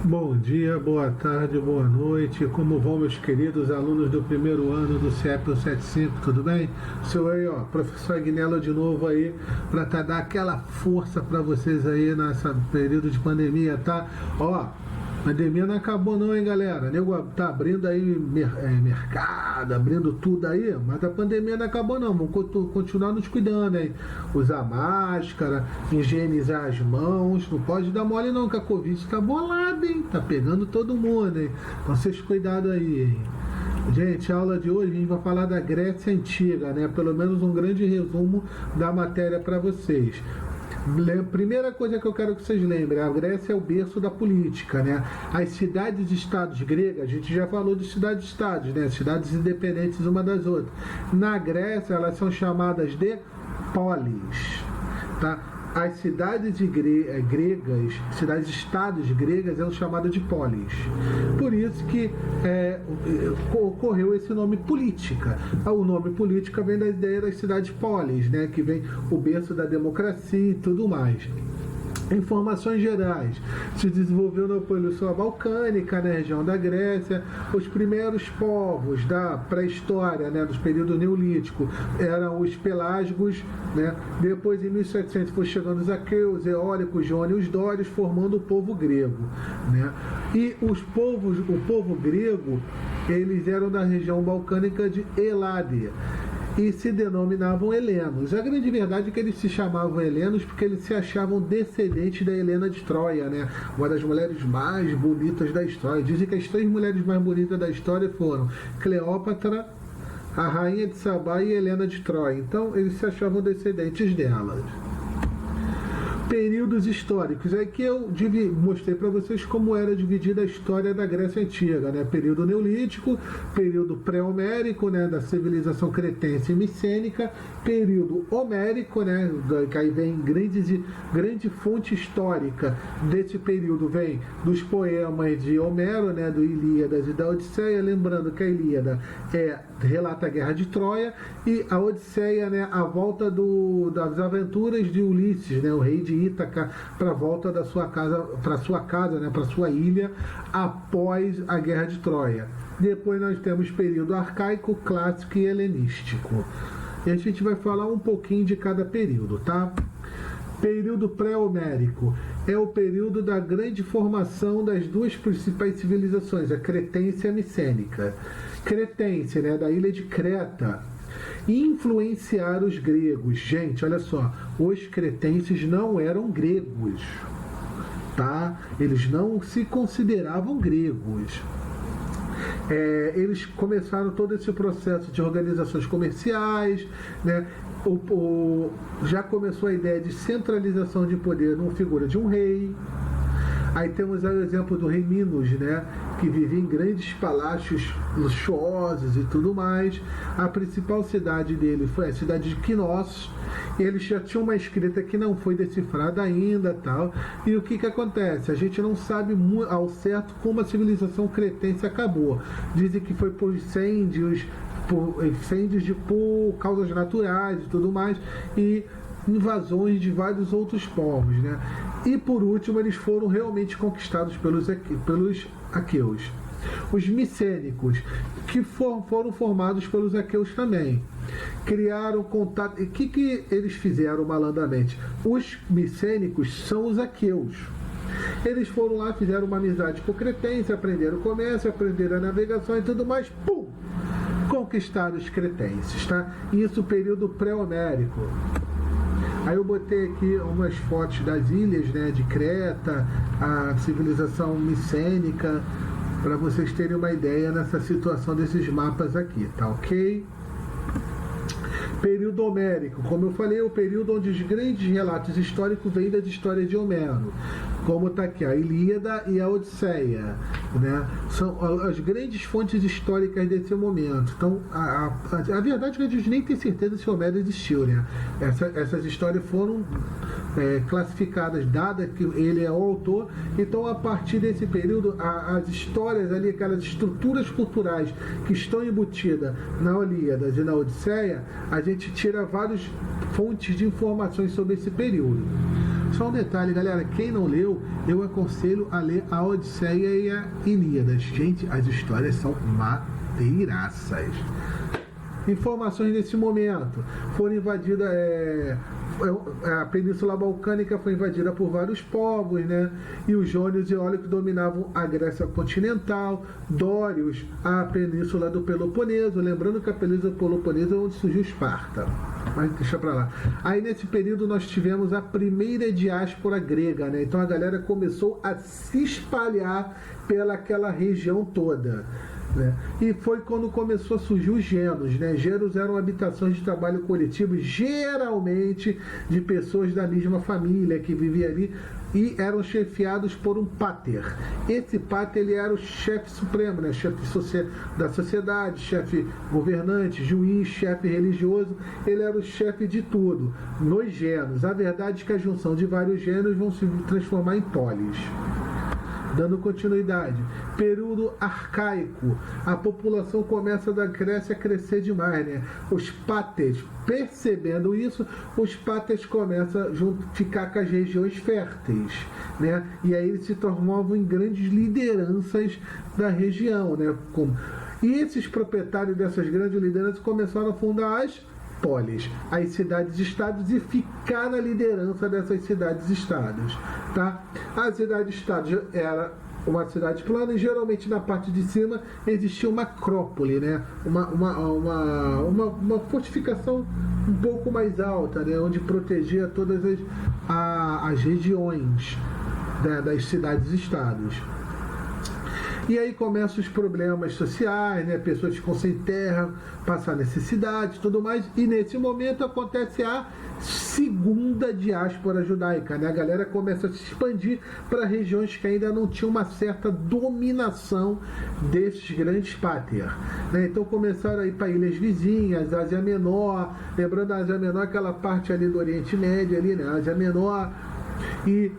Bom dia, boa tarde, boa noite. Como vão, meus queridos alunos do primeiro ano do CIEP 175, tudo bem? Sou aí, professor Agnello de novo aí, para dar aquela força para vocês aí nessa período de pandemia, tá? Pandemia não acabou não, hein, galera? Nego tá abrindo aí mercado, abrindo tudo aí, mas a pandemia não acabou não. Vamos continuar nos cuidando, hein? Usar máscara, higienizar as mãos. Não pode dar mole não, que a Covid tá bolada, hein? Tá pegando todo mundo, hein? Então vocês cuidado aí, hein? Gente, a aula de hoje a gente vai falar da Grécia Antiga, né? Pelo menos um grande resumo da matéria para vocês. Primeira coisa que eu quero que vocês lembrem, a Grécia é o berço da política, né? As cidades-estados gregas, a gente já falou de cidades-estados, né? Cidades independentes uma das outras. Na Grécia, elas são chamadas de polis, tá? As cidades gregas, cidades-estados gregas, são chamadas de polis. Por isso que ocorreu esse nome política. O nome política vem da ideia das cidades polis, né? Que vem o berço da democracia e tudo mais. Informações gerais. Se desenvolveu na Península Balcânica, na região da Grécia. Os primeiros povos da pré-história, né, dos períodos neolítico, eram os pelágicos, né? Depois, em 1700, foi chegando os aqueus, eólicos, jônios, dórios, formando o povo grego, né? E o povo grego, eles eram da região balcânica de Eládia e se denominavam helenos. A grande verdade é que eles se chamavam helenos porque eles se achavam descendentes da Helena de Troia, né? Uma das mulheres mais bonitas da história. Dizem que as 3 mulheres mais bonitas da história foram Cleópatra, a rainha de Sabá e Helena de Troia. Então eles se achavam descendentes delas. Períodos históricos. Aqui eu mostrei para vocês como era dividida a história da Grécia Antiga, né? Período neolítico, período pré-homérico, né? Da civilização cretense e micênica, período homérico, né? Que aí vem grande fonte histórica desse período, vem dos poemas de Homero, né? Do Ilíadas e da Odisseia, lembrando que a Ilíada relata a guerra de Troia e a Odisseia, né? A volta das aventuras de Ulisses, né? O rei de Ítaca, para a volta da sua casa, né, para sua ilha, após a guerra de Troia. Depois nós temos período arcaico, clássico e helenístico. E a gente vai falar um pouquinho de cada período, tá? Período pré-homérico é o período da grande formação das duas principais civilizações, a cretense e a micênica. Cretense, né, da ilha de Creta, influenciar os gregos. Gente, olha só, os cretenses não eram gregos, tá? Eles não se consideravam gregos. Eles começaram todo esse processo de organizações comerciais, né? Já começou a ideia de centralização de poder numa figura de um rei. Aí temos o exemplo do rei Minos, né, que vivia em grandes palácios luxuosos e tudo mais. A principal cidade dele foi a cidade de Quinos. Eles já tinham uma escrita que não foi decifrada ainda, tal. E o que acontece? A gente não sabe ao certo como a civilização cretense acabou. Dizem que foi por incêndios por causas naturais e tudo mais, e invasões de vários outros povos, né? E por último, eles foram realmente conquistados pelos aqueus. Os micênicos, que foram formados pelos aqueus também, criaram contato. E o que eles fizeram malandramente? Os micênicos são os aqueus. Eles foram lá, fizeram uma amizade com o cretense, aprenderam o comércio, aprenderam a navegação e tudo mais. Pum! Conquistaram os cretenses, tá? Isso período pré-homérico. Aí eu botei aqui umas fotos das ilhas, né, de Creta, a civilização micênica, para vocês terem uma ideia nessa situação desses mapas aqui, tá ok? Período homérico, como eu falei, é o período onde os grandes relatos históricos vêm das histórias de Homero, como está aqui a Ilíada e a Odisseia, né? São as grandes fontes históricas desse momento. Então, a verdade é que a gente nem tem certeza se Homero existiu, né? Essas histórias foram classificadas, dada que ele é o autor. Então, a partir desse período, as histórias ali, aquelas estruturas culturais que estão embutidas na Ilíada e na Odisseia, a gente tira várias fontes de informações sobre esse período. Só um detalhe, galera, quem não leu, eu aconselho a ler a Odisseia e a Ilíada. Gente, as histórias são madeiraças. Informações desse momento. Foram invadidas... a Península Balcânica foi invadida por vários povos, né? E os jônios e eólicos dominavam a Grécia continental, dórios a Península do Peloponeso, lembrando que a Península do Peloponeso é onde surgiu Esparta. Mas deixa pra lá. Aí nesse período nós tivemos a primeira diáspora grega, né? Então a galera começou a se espalhar pelaquela região toda. Né? E foi quando começou a surgir os genos, né? Genos eram habitações de trabalho coletivo, geralmente de pessoas da mesma família que viviam ali e eram chefiados por um pater. Esse pater ele era o chefe supremo, né? Chefe da sociedade, chefe governante, juiz, chefe religioso, ele era o chefe de tudo. Nos genos, a verdade é que a junção de vários genos vão se transformar em polis. Dando continuidade, período arcaico, a população começa da Grécia a crescer demais, né? Os páteres, percebendo isso, os páteres começam a ficar com as regiões férteis, né? E aí eles se tornavam em grandes lideranças da região, né? E esses proprietários dessas grandes lideranças começaram a fundar as polis, as cidades-estados, e ficar na liderança dessas cidades-estados, tá? A cidade-estado era uma cidade plana e geralmente na parte de cima existia uma acrópole, né? Uma fortificação um pouco mais alta, né? Onde protegia todas as regiões das cidades-estados. E aí começam os problemas sociais, né? Pessoas ficam sem terra, passam necessidade e tudo mais. E nesse momento acontece a segunda diáspora judaica, né? A galera começa a se expandir para regiões que ainda não tinham uma certa dominação desses grandes páter, né? Então começaram a ir para ilhas vizinhas, Ásia Menor, lembrando a Ásia Menor, aquela parte ali do Oriente Médio, ali, né? Ásia Menor, e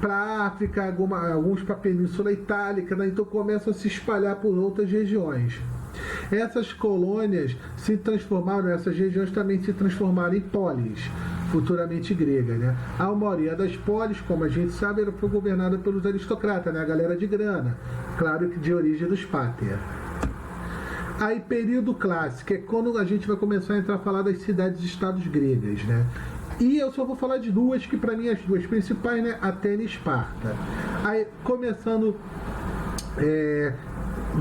para a África, alguns para a Península Itálica, né? Então começam a se espalhar por outras regiões. Essas colônias se transformaram, essas regiões também se transformaram em polis, futuramente grega, né? A maioria das polis, como a gente sabe, foi governada pelos aristocratas, né? A galera de grana, claro que de origem dos páter. Aí, período clássico, é quando a gente vai começar a entrar a falar das cidades-estados gregas, né? E eu só vou falar de duas, que para mim as duas principais, né? Atena e Esparta. Aí, começando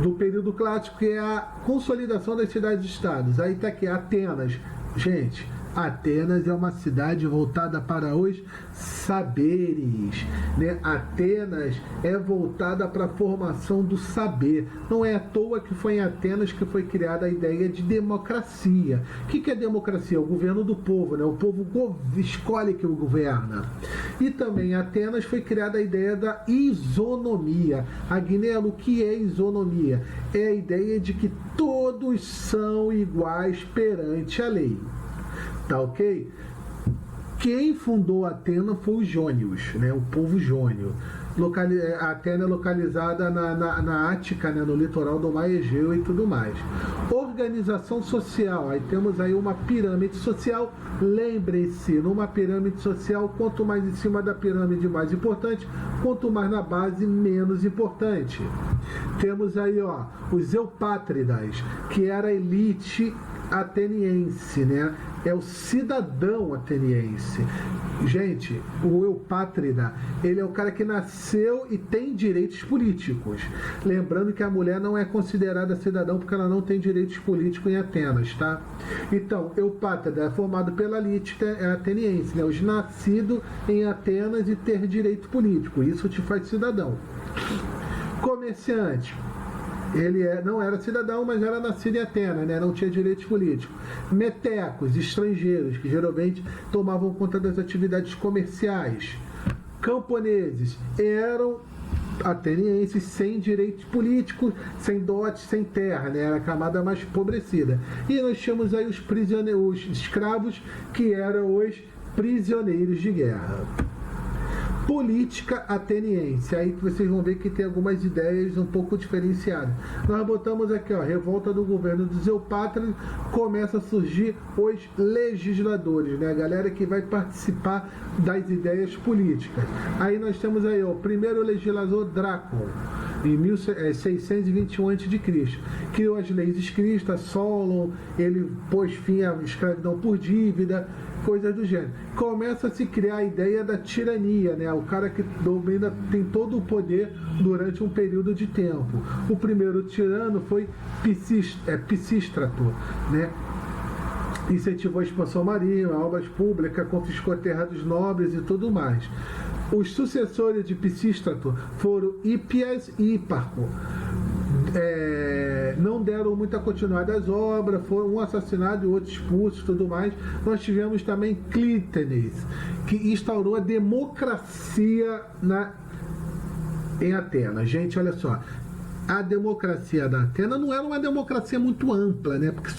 do período clássico, que é a consolidação das cidades-estados. Aí tá aqui, Atenas. Gente, Atenas é uma cidade voltada para os saberes, né? Atenas é voltada para a formação do saber. Não é à toa que foi em Atenas que foi criada a ideia de democracia. O que é democracia? O governo do povo, né? O povo escolhe que o governa. E também em Atenas foi criada a ideia da isonomia. Agnello, o que é isonomia? É a ideia de que todos são iguais perante a lei. Tá ok? Quem fundou Atena foi os jônios, né? O povo jônio. Atena é localizada na Ática, né? No litoral do Mar Egeu e tudo mais. Organização social. Aí temos aí uma pirâmide social. Lembrem-se, numa pirâmide social, quanto mais em cima da pirâmide, mais importante. Quanto mais na base, menos importante. Temos aí, ó, os eupátridas, que era a elite ateniense, né? É o cidadão ateniense. Gente, o eupátrida, ele é o cara que nasceu e tem direitos políticos. Lembrando que a mulher não é considerada cidadão porque ela não tem direitos políticos em Atenas, tá? Então, eupátrida é formado pela elite ateniense, né? Os nascidos em Atenas e ter direito político. Isso te faz cidadão. Comerciante. Ele não era cidadão, mas era nascido em Atenas, né? Não tinha direitos políticos. Metecos, estrangeiros, que geralmente tomavam conta das atividades comerciais. Camponeses eram atenienses sem direitos políticos, sem dotes, sem terra, né? Era a camada mais empobrecida. E nós tínhamos aí os prisioneiros, os escravos, que eram os prisioneiros de guerra. política ateniense. Aí vocês vão ver que tem algumas ideias um pouco diferenciadas. Nós botamos aqui, ó, revolta do governo dos Eupátridas, começa a surgir os legisladores, né? A galera que vai participar das ideias políticas. Aí nós temos aí, ó, o primeiro legislador Drácon, em 621 a.C., criou as leis escritas, Solon, ele pôs fim à escravidão por dívida, coisas do gênero. Começa a se criar a ideia da tirania, né? O cara que domina, tem todo o poder durante um período de tempo. O primeiro tirano foi Pisístrato, né? Incentivou a expansão marítima, obras públicas, confiscou a terra dos nobres e tudo mais. Os sucessores de Pisístrato foram Hípias e Híparco. Não deram muita continuidade às obras, foram um assassinado e outro expulso e tudo mais. Nós tivemos também Clítenes, que instaurou a democracia em Atenas. Gente, olha só, a democracia da Atenas não era uma democracia muito ampla, né? Porque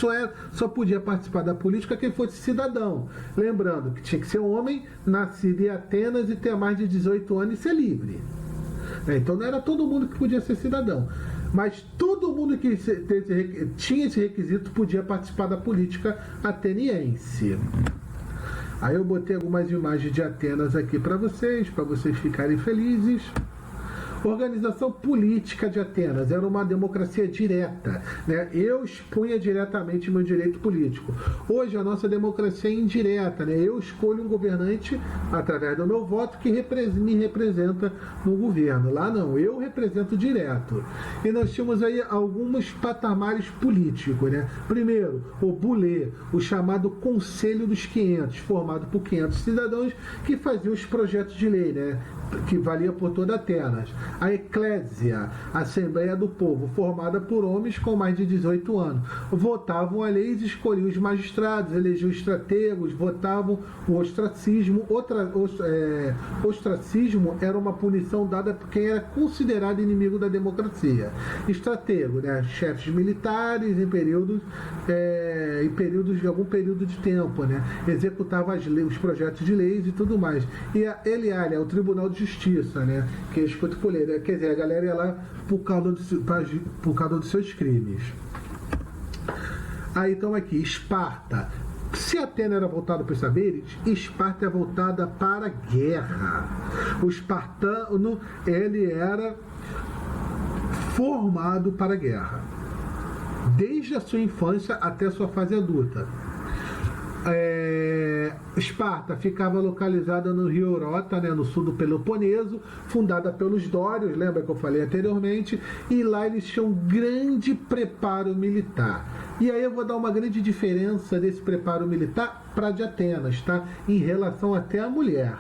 só podia participar da política quem fosse cidadão. Lembrando que tinha que ser um homem nascido em Atenas e ter mais de 18 anos e ser livre. Então não era todo mundo que podia ser cidadão. Mas todo mundo que tinha esse requisito podia participar da política ateniense. Aí eu botei algumas imagens de Atenas aqui para vocês ficarem felizes. Organização política de Atenas era uma democracia direta, né? Eu expunha diretamente meu direito político. Hoje a nossa democracia é indireta, né? Eu escolho um governante através do meu voto que me representa no governo. Lá não, eu represento direto. E nós tínhamos aí alguns patamares políticos, né? Primeiro, o Bulê, o chamado Conselho dos 500, formado por 500 cidadãos que faziam os projetos de lei, né? Que valia por toda Atenas. A Eclésia, a Assembleia do Povo, formada por homens com mais de 18 anos. Votavam a leis, escolhiam os magistrados, elegiam estrategos, votavam o ostracismo. Ostracismo era uma punição dada por quem era considerado inimigo da democracia. Estratego, né? Chefes militares em períodos de algum período de tempo, né? Executava os projetos de leis e tudo mais. E a Eliália, o Tribunal de Justiça, né? Que é escuta por lei. Quer dizer, a galera ia lá por causa dos seus crimes. Aí então aqui, Esparta. Se Atena era voltada para os saberes, Esparta é voltada para a guerra. O espartano, ele era formado para a guerra, desde a sua infância até a sua fase adulta. Esparta ficava localizada no rio Eurota, né, no sul do Peloponeso, fundada pelos dórios, lembra que eu falei anteriormente, e lá eles tinham um grande preparo militar. E aí eu vou dar uma grande diferença desse preparo militar para de Atenas, tá? Em relação até à mulher.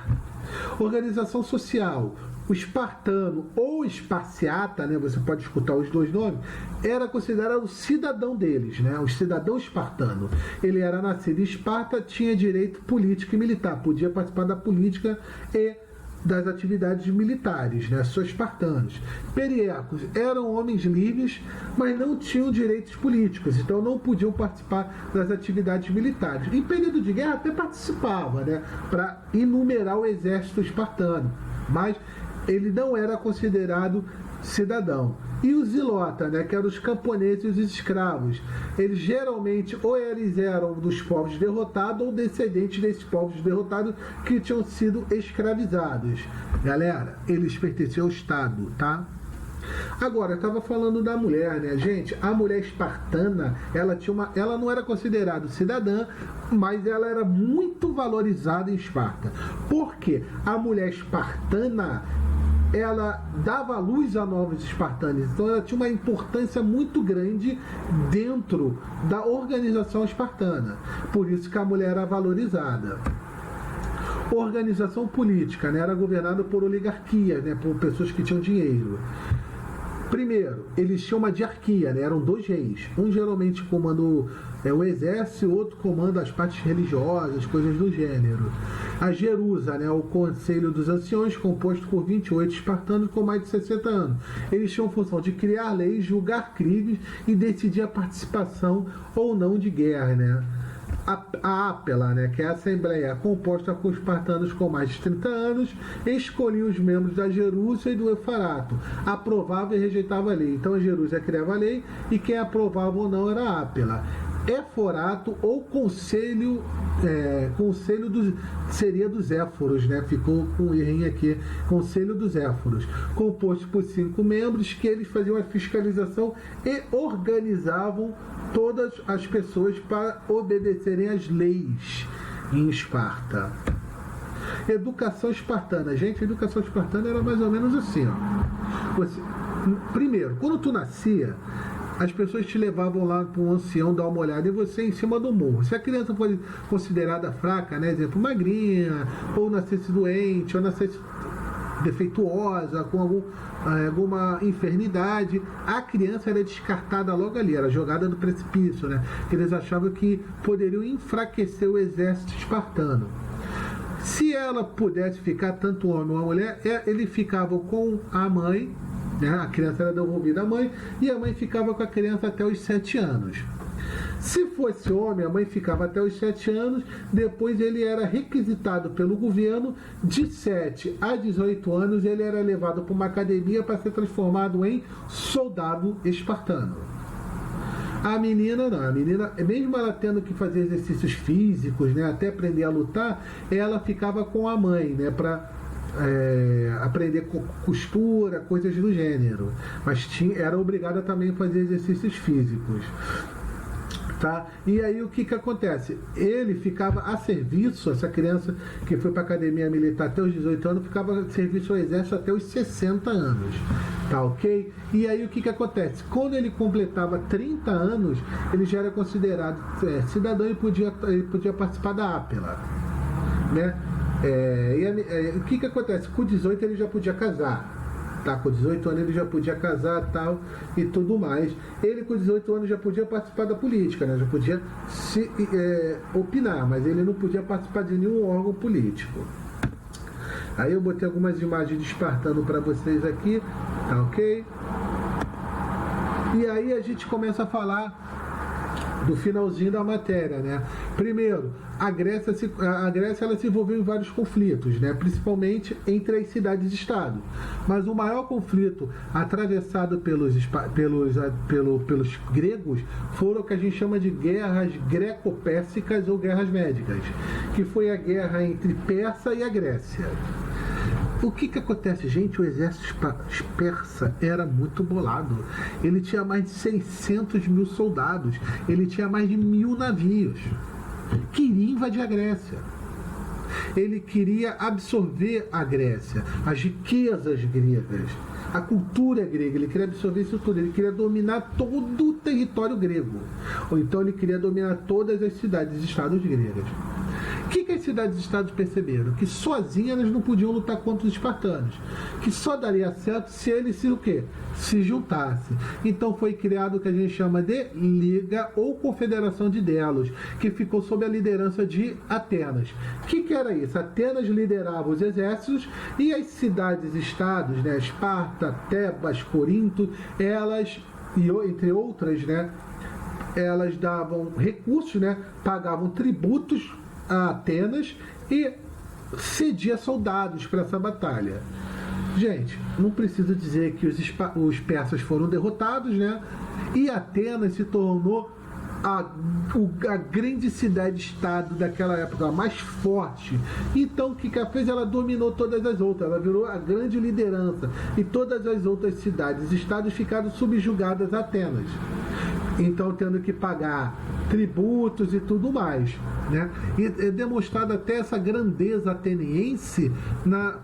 Organização social. O espartano ou esparciata, né, você pode escutar os dois nomes, era considerado o cidadão deles, né, o cidadão espartano. Ele era nascido em Esparta, tinha direito político e militar, podia participar da política e das atividades militares, né, são espartanos. Periecos eram homens livres, mas não tinham direitos políticos, então não podiam participar das atividades militares. Em período de guerra até participava, né, para enumerar o exército espartano, mas ele não era considerado cidadão. E os zilota, né, que eram os camponeses e os escravos, eles geralmente ou eles eram dos povos derrotados ou descendentes desses povos derrotados que tinham sido escravizados. Galera, eles pertenciam ao Estado, tá? Agora, eu estava falando da mulher, né, gente? A mulher espartana, ela não era considerada cidadã, mas ela era muito valorizada em Esparta. Por quê? A mulher espartana, ela dava luz a novos espartanos, então ela tinha uma importância muito grande dentro da organização espartana. Por isso que a mulher era valorizada. Organização política, né, era governada por oligarquia, né, por pessoas que tinham dinheiro. Primeiro, eles tinham uma diarquia, né? Eram dois reis. Um geralmente comanda o exército, o outro comanda as partes religiosas, coisas do gênero. A Jerusa, né? O Conselho dos Anciões, composto por 28 espartanos com mais de 60 anos. Eles tinham função de criar leis, julgar crimes e decidir a participação ou não de guerra, né? a Ápela, né, que é a Assembleia, composta por espartanos com mais de 30 anos, escolhia os membros da Gerúsia e do Eufarato, aprovava e rejeitava a lei. Então a Gerúsia criava a lei e quem aprovava ou não era a Ápela. Eforato ou conselho seria dos Éforos, né? Ficou com errinho aqui, conselho dos Éforos, composto por 5 membros que eles faziam a fiscalização e organizavam todas as pessoas para obedecerem às leis em Esparta. Educação espartana. Gente, a educação espartana era mais ou menos assim, ó. Primeiro, quando tu nascia, as pessoas te levavam lá para um ancião dar uma olhada em você em cima do morro. Se a criança foi considerada fraca, né, exemplo, magrinha, ou nascesse doente, ou nascesse defeituosa, com alguma enfermidade, a criança era descartada logo ali, era jogada no precipício, né? Eles achavam que poderiam enfraquecer o exército espartano. Se ela pudesse ficar, tanto homem ou a mulher, ele ficava com a mãe, né? A criança era devolvida à mãe e a mãe ficava com a criança até os 7 anos. Se fosse homem, a mãe ficava até os 7 anos, depois ele era requisitado pelo governo, de 7 a 18 anos ele era levado para uma academia para ser transformado em soldado espartano. A menina não, a menina, mesmo ela tendo que fazer exercícios físicos, né, até aprender a lutar, ela ficava com a mãe, né, para aprender costura, coisas do gênero, mas era obrigada também a fazer exercícios físicos. Tá? E aí o que acontece? Ele ficava a serviço, essa criança que foi para a academia militar até os 18 anos, ficava a serviço ao exército até os 60 anos. Tá ok? E aí o que acontece? Quando ele completava 30 anos, ele já era considerado cidadão e podia participar da Ápela. Né? O que acontece? Com 18 ele já podia casar. Tá, com 18 anos ele já podia casar, tal, e tudo mais. Ele com 18 anos já podia participar da política, né? Já podia opinar, mas ele não podia participar de nenhum órgão político. Aí eu botei algumas imagens de espartano para vocês aqui, tá ok? E aí a gente começa a falar do finalzinho da matéria, né? Primeiro, a Grécia ela se envolveu em vários conflitos, né? Principalmente entre as cidades-estado. Mas o maior conflito atravessado pelos gregos foram o que a gente chama de guerras greco-pérsicas ou guerras médicas, que foi a guerra entre Persa e a Grécia. O que acontece, gente? O exército persa era muito bolado. Ele tinha mais de 600 mil soldados. Ele tinha mais de 1000 navios. Queria invadir a Grécia. Ele queria absorver a Grécia, as riquezas gregas, a cultura grega. Ele queria absorver isso tudo. Ele queria dominar todo o território grego. Ou então ele queria dominar todas as cidades-estados gregas. O que as cidades-estados perceberam? Que sozinhas elas não podiam lutar contra os espartanos. Que só daria certo se eles se juntassem. Então foi criado o que a gente chama de Liga ou Confederação de Delos, que ficou sob a liderança de Atenas. O que era isso? Atenas liderava os exércitos e as cidades-estados, né, Esparta, Tebas, Corinto, elas, e entre outras, né, elas davam recursos, né, pagavam tributos a Atenas e cedia soldados para essa batalha. Gente, não preciso dizer que os persas foram derrotados, né? E Atenas se tornou a grande cidade-estado daquela época, a mais forte. Então, o que ela fez? Ela dominou todas as outras, ela virou a grande liderança. E todas as outras cidades-estados ficaram subjugadas a Atenas. Então, tendo que pagar tributos e tudo mais, né? E é demonstrado até essa grandeza ateniense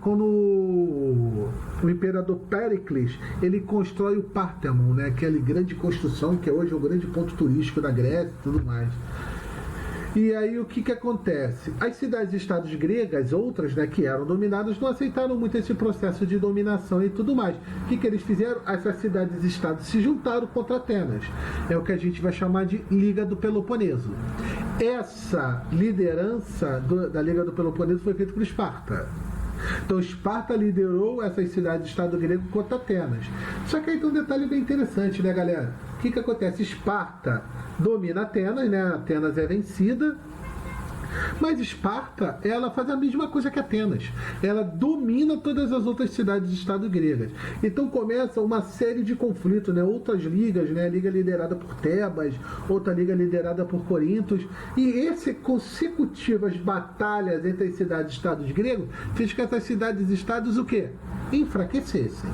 quando o imperador Péricles ele constrói o Párthamon, né? Aquela grande construção que hoje é o grande ponto turístico da Grécia e tudo mais. E aí o que acontece? As cidades-estados gregas, outras, né, que eram dominadas, não aceitaram muito esse processo de dominação e tudo mais. O que eles fizeram? Essas cidades-estados se juntaram contra Atenas. É o que a gente vai chamar de Liga do Peloponeso. Essa liderança da Liga do Peloponeso foi feita por Esparta. Então Esparta liderou essas cidades-estado grego contra Atenas. Só que aí tem um detalhe bem interessante, né, galera? O que acontece? Esparta domina Atenas, né? Atenas é vencida, Mas Esparta, ela faz a mesma coisa que Atenas. Ela domina todas as outras cidades-estado gregas. Então começa uma série de conflitos, né? Outras ligas, né? A liga liderada por Tebas, outra liga liderada por Corintos. E essas consecutivas batalhas entre as cidades-estados gregos fez que essas cidades-estados o quê? Enfraquecessem.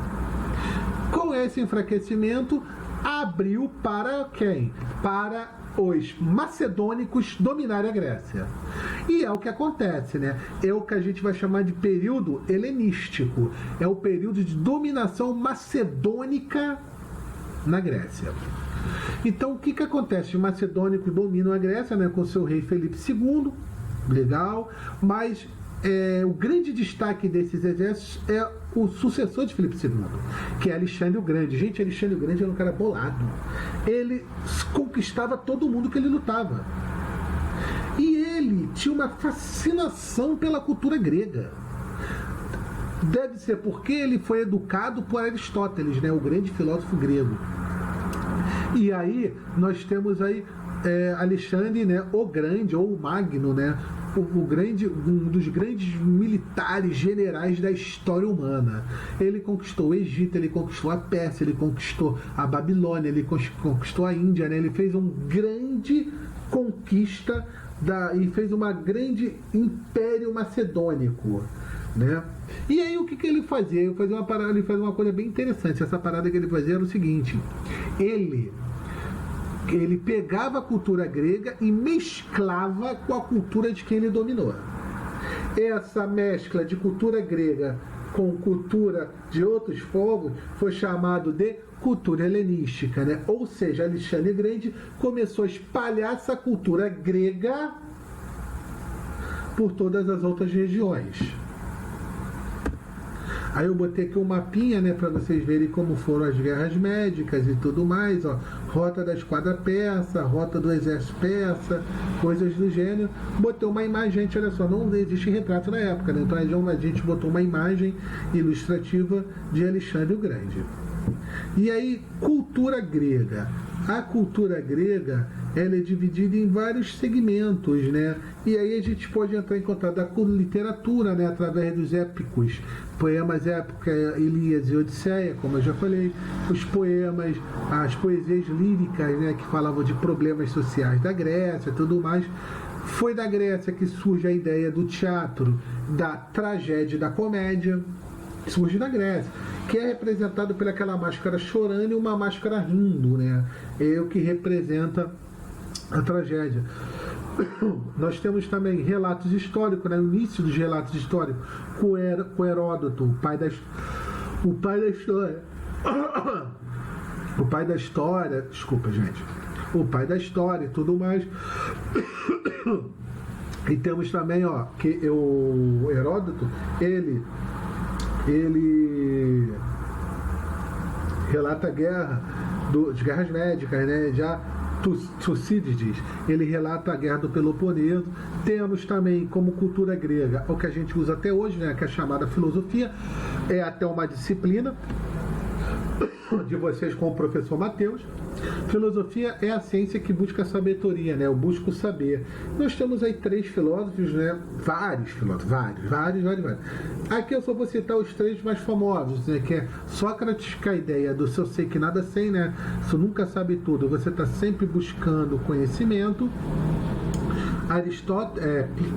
Com esse enfraquecimento, abriu para quem? Para os macedônicos dominarem a Grécia. E é o que acontece, né? É o que a gente vai chamar de período helenístico. É o período de dominação macedônica na Grécia. Então, o que acontece? Os macedônicos dominam a Grécia, né, com seu rei Felipe II, legal, mas o grande destaque desses exércitos é o sucessor de Filipe II, que é Alexandre o Grande. Gente, Alexandre o Grande era um cara bolado. Ele conquistava todo mundo que ele lutava. E ele tinha uma fascinação pela cultura grega. Deve ser porque ele foi educado por Aristóteles, né, o grande filósofo grego. E aí nós temos aí Alexandre, né, o Grande, ou o Magno, né, um dos grandes militares generais da história humana. Ele conquistou o Egito, ele conquistou a Pérsia, ele conquistou a Babilônia, ele conquistou a Índia, né? Ele fez uma grande conquista e fez uma grande império macedônico, né? E aí o que ele fazia? Ele fazia uma coisa bem interessante. Essa parada que ele fazia era o seguinte: ele pegava a cultura grega e mesclava com a cultura de quem ele dominou. Essa mescla de cultura grega com cultura de outros povos foi chamado de cultura helenística, né? Ou seja, Alexandre Grande começou a espalhar essa cultura grega por todas as outras regiões. Aí eu botei aqui um mapinha, né, para vocês verem como foram as guerras médicas e tudo mais, ó. Rota da esquadra persa, rota do exército persa, coisas do gênero. Botei uma imagem, gente, olha só, não existe retrato na época, né? Então a gente botou uma imagem ilustrativa de Alexandre o Grande. E aí, cultura grega. A cultura grega, ela é dividida em vários segmentos, né? E aí a gente pode entrar em contato com literatura, né? Através dos épicos, poemas épicos, Ilíada e Odisseia, como eu já falei, os poemas, as poesias líricas, né? Que falavam de problemas sociais da Grécia e tudo mais. Foi da Grécia que surge a ideia do teatro, da tragédia e da comédia. Surge da Grécia, que é representado por aquela máscara chorando e uma máscara rindo, né? É o que representa a tragédia. Nós temos também relatos históricos, né? No início dos relatos históricos, com Heródoto, o pai da história. O pai da história, desculpa, gente. O pai da história e tudo mais. E temos também, ó, que o Heródoto, ele relata a guerra as guerras médicas, né? Já Tucídides, ele relata a guerra do Peloponeso. Temos também como cultura grega o que a gente usa até hoje, né? Que é a chamada filosofia, é até uma disciplina de vocês com o professor Mateus. Filosofia é a ciência que busca a sabedoria, né? Eu busco saber. Nós temos aí 3 filósofos, né? Vários filósofos, vários. Aqui eu só vou citar os 3 mais famosos, né? Que é Sócrates, com a ideia do se eu sei que nada sei, né? Se eu nunca sabe tudo, você está sempre buscando conhecimento.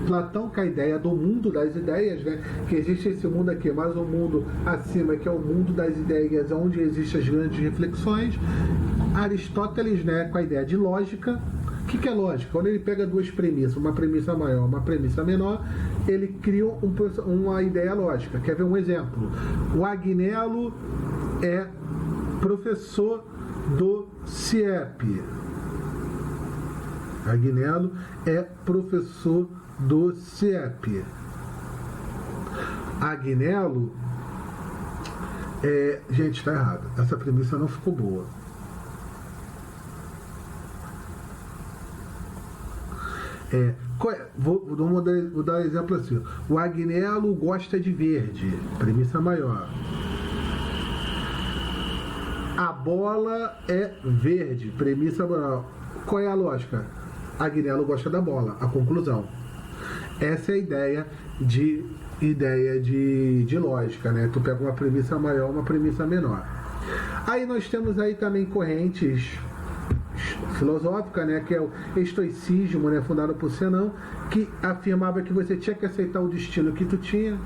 Platão, com a ideia do mundo das ideias, né? Que existe esse mundo aqui, mas o mundo acima, que é o mundo das ideias, onde existem as grandes reflexões. Aristóteles, né? Com a ideia de lógica. O que é lógica? Quando ele pega 2 premissas, uma premissa maior, uma premissa menor, ele cria uma ideia lógica. Quer ver um exemplo? O Agnello é professor do CIEP. Agnello é professor do CIEP. Agnello gente, está errado. Essa premissa não ficou boa. Vou dar um exemplo assim. O Agnello gosta de verde. Premissa maior. A bola é verde. Premissa maior. Qual é a lógica? Agnello gosta da bola. A conclusão. Essa é a ideia de lógica, né? Tu pega uma premissa maior, uma premissa menor. Aí nós temos aí também correntes filosóficas, né? Que é o estoicismo, né? Fundado por Zenão, que afirmava que você tinha que aceitar o destino que tu tinha,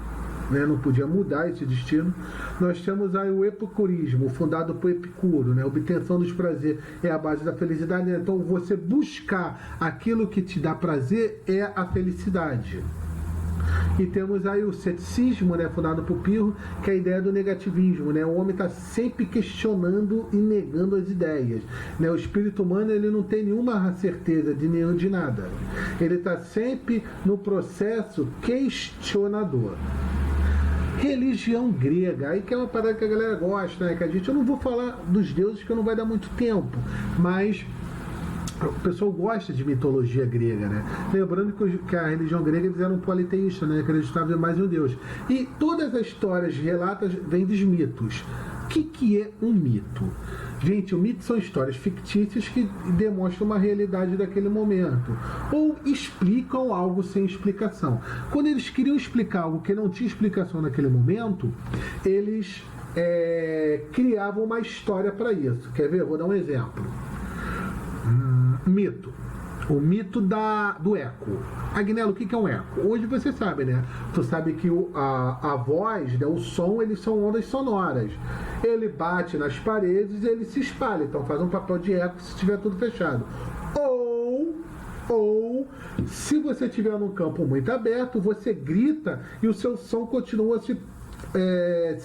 né? Não podia mudar esse destino. Nós temos aí o epicurismo, fundado por Epicuro, né? A obtenção dos prazeres é a base da felicidade, né? Então você buscar aquilo que te dá prazer é a felicidade. E temos aí o ceticismo, né, fundado por Pirro, que é a ideia do negativismo, né? O homem está sempre questionando e negando as ideias, né? O espírito humano, ele não tem nenhuma certeza de nada. Ele está sempre no processo questionador. Religião grega, aí que é uma parada que a galera gosta, né? Que eu não vou falar dos deuses, que não vai dar muito tempo, mas o pessoal gosta de mitologia grega, né? Lembrando que a religião grega, eles eram politeístas, né? Acreditavam em mais de um deus. E todas as histórias relatas vêm dos mitos. O que é um mito? Gente, o mito são histórias fictícias que demonstram uma realidade daquele momento, ou explicam algo sem explicação. Quando eles queriam explicar algo que não tinha explicação naquele momento, eles criavam uma história para isso. Quer ver? Vou dar um exemplo. Mito. O mito do eco. Agnello, o que é um eco? Hoje você sabe, né? Tu sabe que a voz, né, o som, eles são ondas sonoras. Ele bate nas paredes e ele se espalha. Então faz um papel de eco se estiver tudo fechado. Ou se você estiver num campo muito aberto, você grita e o seu som continua se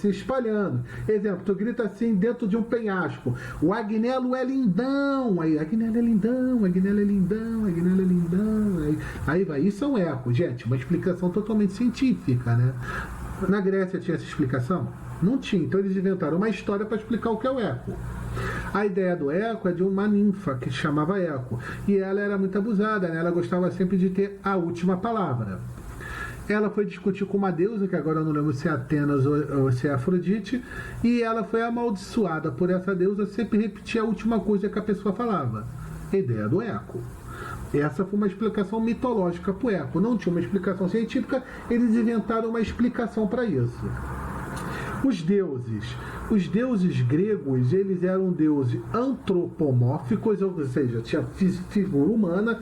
espalhando. Exemplo, tu grita assim dentro de um penhasco: o Agnello é lindão. Aí, Agnello é lindão, Agnello é lindão, Agnello é lindão. Aí vai. Isso é um eco, gente. Uma explicação totalmente científica, né? Na Grécia tinha essa explicação? Não tinha. Então eles inventaram uma história para explicar o que é o eco. A ideia do eco é de uma ninfa que se chamava Eco. E ela era muito abusada, né? Ela gostava sempre de ter a última palavra. Ela foi discutir com uma deusa, que agora eu não lembro se é Atenas ou se é Afrodite, e ela foi amaldiçoada por essa deusa sempre repetir a última coisa que a pessoa falava. A ideia do eco. Essa foi uma explicação mitológica para o eco. Não tinha uma explicação científica, eles inventaram uma explicação para isso. Os deuses gregos, eles eram deuses antropomórficos, ou seja, tinha figura humana,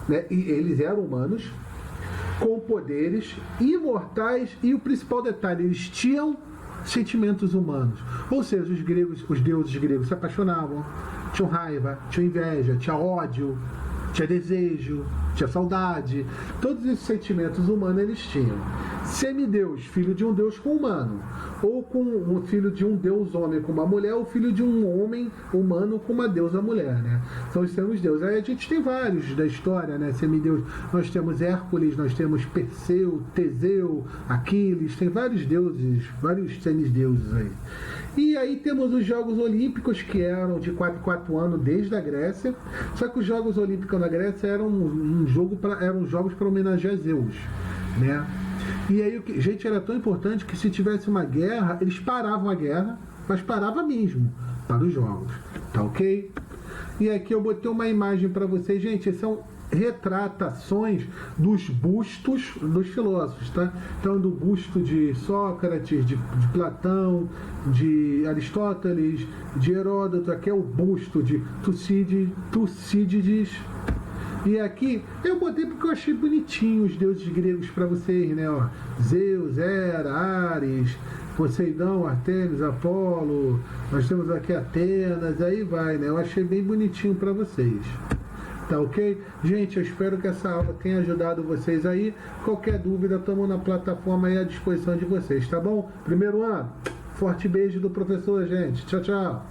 né? E eles eram humanos, com poderes imortais, e o principal detalhe, eles tinham sentimentos humanos. Ou seja, os deuses gregos se apaixonavam, tinham raiva, tinham inveja, tinha ódio, tinha desejo, tinha saudade. Todos esses sentimentos humanos eles tinham. Semideus, filho de um deus com um humano, ou com um filho de um deus homem com uma mulher, ou filho de um homem humano com uma deusa mulher, né? São os semideuses. Aí a gente tem vários da história, né? Semideus. Nós temos Hércules, nós temos Perseu, Teseu, Aquiles, tem vários deuses, vários semideuses aí. E aí temos os Jogos Olímpicos, que eram de 4 em 4 anos desde a Grécia. Só que os Jogos Olímpicos na Grécia eram jogos para homenagear Zeus, né? E aí, gente, era tão importante que se tivesse uma guerra, eles paravam a guerra, mas parava mesmo para os jogos, tá ok? E aqui eu botei uma imagem para vocês, gente, são retratações dos bustos dos filósofos, tá? Então, do busto de Sócrates, de Platão, de Aristóteles, de Heródoto. Aqui é o busto de Tucídides. E aqui eu botei porque eu achei bonitinho os deuses gregos para vocês, né? Ó, Zeus, Hera, Ares, Poseidon, Artemis, Apolo. Nós temos aqui Atenas, aí vai, né? Eu achei bem bonitinho para vocês. Tá ok? Gente, eu espero que essa aula tenha ajudado vocês aí. Qualquer dúvida, estamos na plataforma aí à disposição de vocês, tá bom? Primeiro ano, forte beijo do professor, gente. Tchau, tchau.